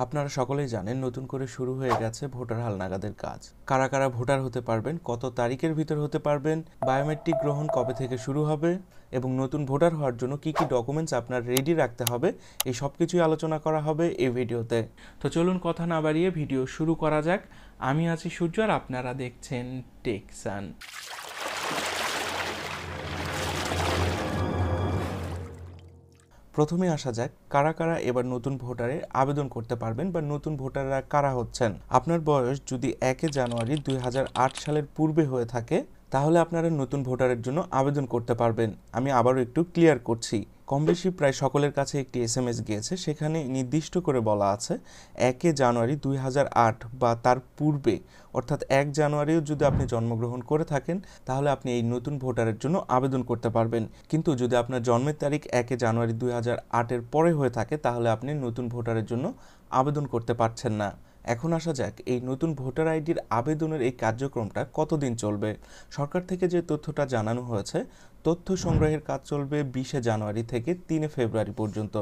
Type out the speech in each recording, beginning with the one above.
আপনারা সকলেই জানেন নতুন করে শুরু হয়ে গেছে ভোটার হালনাগাদের কাজ। কারা কারা ভোটার হতে পারবেন, কত তারিখের ভিতর হতে পারবেন, বায়োমেট্রিক গ্রহণ কবে থেকে শুরু হবে এবং নতুন ভোটার হওয়ার জন্য কি কি ডকুমেন্টস আপনার রেডি রাখতে হবে, এই সব কিছুই আলোচনা করা হবে এই ভিডিওতে। তো চলুন কথা না বাড়িয়ে ভিডিও শুরু করা যাক। আমি আছি সূর্য আর আপনারা দেখছেন টেকসান। প্রথমে আসা যাক কারা কারা এবার নতুন ভোটারে আবেদন করতে পারবেন বা নতুন ভোটাররা কারা হচ্ছেন। আপনার বয়স যদি 1 জানুয়ারি 2008 সালের পূর্বে হয়ে থাকে তাহলে আপনারা নতুন ভোটারের জন্য আবেদন করতে পারবেন। আমি আবারও একটু ক্লিয়ার করছি, কম বেশি প্রায় সকলের কাছে একটি SMS গিয়েছে, সেখানে নির্দিষ্ট করে বলা আছে 1 জানুয়ারি 2008 বা তার পূর্বে, অর্থাৎ 1 জানুয়ারিও যদি আপনি জন্মগ্রহণ করে থাকেন তাহলে আপনি এই নতুন ভোটারের জন্য আবেদন করতে পারবেন। কিন্তু যদি আপনার জন্মের তারিখ 1 জানুয়ারি 2008-এর পরে হয়ে থাকে তাহলে আপনি নতুন ভোটারের জন্য আবেদন করতে পারছেন না। এখন আসা যাক এই নতুন ভোটার আইডির আবেদনের এই কার্যক্রমটা কতদিন চলবে। সরকার থেকে যে তথ্যটা জানানো হয়েছে, তথ্য সংগ্রহের কাজ চলবে 20 জানুয়ারি থেকে 3 ফেব্রুয়ারি পর্যন্ত।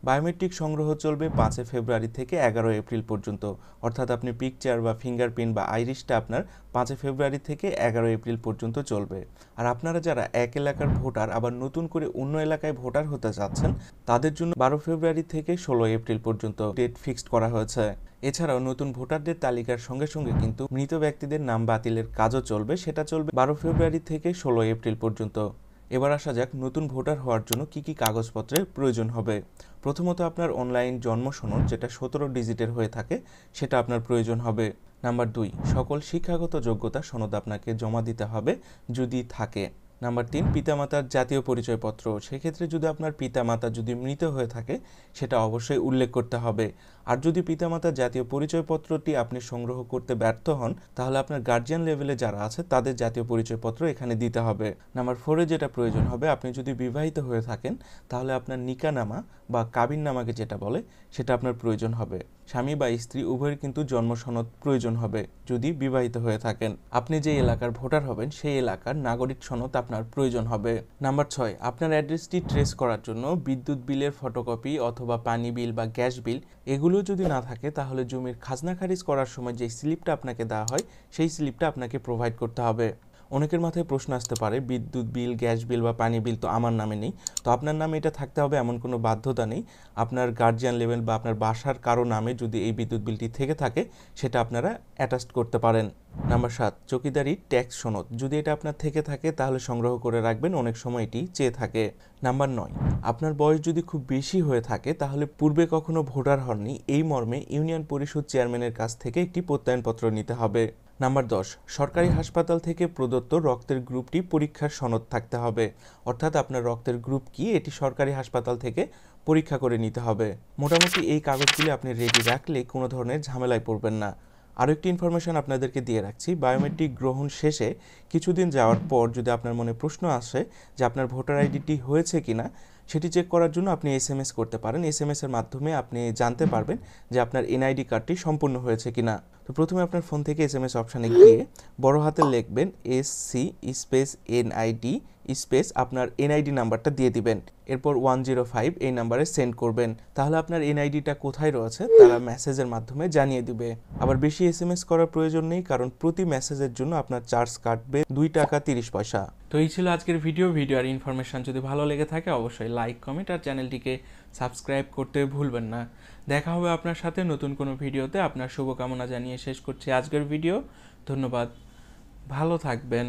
বায়োমেট্রিক সংগ্রহ চলবে 5 ফেব্রুয়ারি থেকে 11 এপ্রিল পর্যন্ত, অর্থাৎ আপনি পিকচার বা ফিঙ্গারপ্রিন্ট বা আইরিশটা আপনার 5 ফেব্রুয়ারি থেকে 11 এপ্রিল পর্যন্ত চলবে। আর আপনারা যারা এক এলাকার ভোটার আবার নতুন করে অন্য এলাকায় ভোটার হতে যাচ্ছেন তাদের জন্য 12 ফেব্রুয়ারি থেকে 16 এপ্রিল পর্যন্ত ডেট ফিক্সড করা হয়েছে। এছাড়াও নতুন ভোটারদের তালিকার সঙ্গে সঙ্গে কিন্তু মৃত ব্যক্তিদের নাম বাতিলের কাজও চলবে, সেটা চলবে 12 ফেব্রুয়ারি থেকে 16 এপ্রিল পর্যন্ত। এবার আসা যাক নতুন ভোটার হওয়ার জন্য কি কি কাগজপত্রের প্রয়োজন হবে। প্রথমত আপনার অনলাইন জন্ম সনদ, যেটা 17 ডিজিটের হয়ে থাকে, সেটা আপনার প্রয়োজন হবে। নাম্বার 2, সকল শিক্ষাগত যোগ্যতা সনদ আপনাকে জমা দিতে হবে যদি থাকে। নাম্বার 3, পিতামাতার জাতীয় পরিচয়পত্র। সেক্ষেত্রে যদি আপনার পিতামাতা যদি মৃত হয়ে থাকে সেটা অবশ্যই উল্লেখ করতে হবে। আর যদি পিতামাতার জাতীয় পরিচয়পত্রটি আপনি সংগ্রহ করতে ব্যর্থ হন তাহলে আপনার গার্জিয়ান লেভেলে যারা আছে তাদের জাতীয় পরিচয়পত্র এখানে দিতে হবে। নাম্বার 4-এ যেটা প্রয়োজন হবে, আপনি যদি বিবাহিত হয়ে থাকেন তাহলে আপনার নিকানামা বা কাবিননামাকে যেটা বলে সেটা আপনার প্রয়োজন হবে। স্বামী বা স্ত্রী উভয়ের কিন্তু জন্ম সনদ প্রয়োজন হবে যদি বিবাহিত হয়ে থাকেন। আপনি যে এলাকার ভোটার হবেন সেই এলাকার নাগরিক সনদ আপনার প্রয়োজন হবে। নাম্বার 6, আপনার অ্যাড্রেসটি ট্রেস করার জন্য বিদ্যুৎ বিলের ফটোকপি অথবা পানি বিল বা গ্যাস বিল এগুলো যদি না থাকে তাহলে জমির খাজনা খারিজ করার সময় যে স্লিপটা আপনাকে দেওয়া হয় সেই স্লিপটা আপনাকে প্রোভাইড করতে হবে। অনেকের মাথায় প্রশ্ন আসতে পারে, বিদ্যুৎ বিল, গ্যাস বিল বা পানি বিল তো আমার নামে নেই, তো আপনার নামে এটা থাকতে হবে এমন কোনো বাধ্যতা নেই। আপনার গার্জিয়ান লেভেল বা আপনার বাসার কারো নামে যদি এই বিদ্যুৎ বিলটি থেকে থাকে সেটা আপনারা অ্যাটাচ করতে পারেন। নাম্বার 7, চৌকিদারি ট্যাক্স সনদ, যদি এটা আপনার থেকে থাকে তাহলে সংগ্রহ করে রাখবেন, অনেক সময় এটি চেয়ে থাকে। নাম্বার 9, আপনার বয়স যদি খুব বেশি হয়ে থাকে তাহলে পূর্বে কখনো ভোটার হননি এই মর্মে ইউনিয়ন পরিষদ চেয়ারম্যানের কাছ থেকে একটি প্রত্যয়নপত্র নিতে হবে। নাম্বার 10, সরকারি হাসপাতাল থেকে প্রদত্ত রক্তের গ্রুপটি পরীক্ষার সনদ থাকতে হবে, অর্থাৎ আপনার রক্তের গ্রুপ কি এটি সরকারি হাসপাতাল থেকে পরীক্ষা করে নিতে হবে। মোটামুটি এই কাগজগুলি আপনি রেডি রাখলে কোনো ধরনের ঝামেলায় পড়বেন না। আরও একটি ইনফরমেশন আপনাদেরকে দিয়ে রাখছি, বায়োমেট্রিক গ্রহণ শেষে কিছুদিন যাওয়ার পর যদি আপনার মনে প্রশ্ন আসে যে আপনার ভোটার আইডিটি হয়েছে কিনা, সেটি চেক করার জন্য আপনি SMS করতে পারেন। SMS-এর মাধ্যমে আপনি জানতে পারবেন যে আপনার NID কার্ডটি সম্পূর্ণ হয়েছে কিনা। তো প্রথমে আপনার ফোন থেকে SMS অপশানে গিয়ে বড় হাতে লিখবেন SC স্পেস NID স্পেস আপনার NID নাম্বারটা দিয়ে দিবেন, এরপর 105 এই নাম্বারে সেন্ড করবেন। তাহলে আপনার NID-টা কোথায় রয়েছে তারা মেসেজের মাধ্যমে জানিয়ে দিবে। আবার বেশি SMS করার প্রয়োজন নেই, কারণ প্রতি মেসেজের জন্য আপনার চার্জ কাটবে 2 টাকা 30 পয়সা। তো এই ছিল আজকের ভিডিও আর ইনফরমেশন যদি ভালো লেগে থাকে অবশ্যই লাইক, কমেন্ট আর চ্যানেলটিকে সাবস্ক্রাইব করতে ভুলবেন না। দেখা হবে আপনার সাথে নতুন কোনো ভিডিওতে। আপনার শুভকামনা জানিয়ে শেষ করছি আজকের ভিডিও। ধন্যবাদ, ভালো থাকবেন।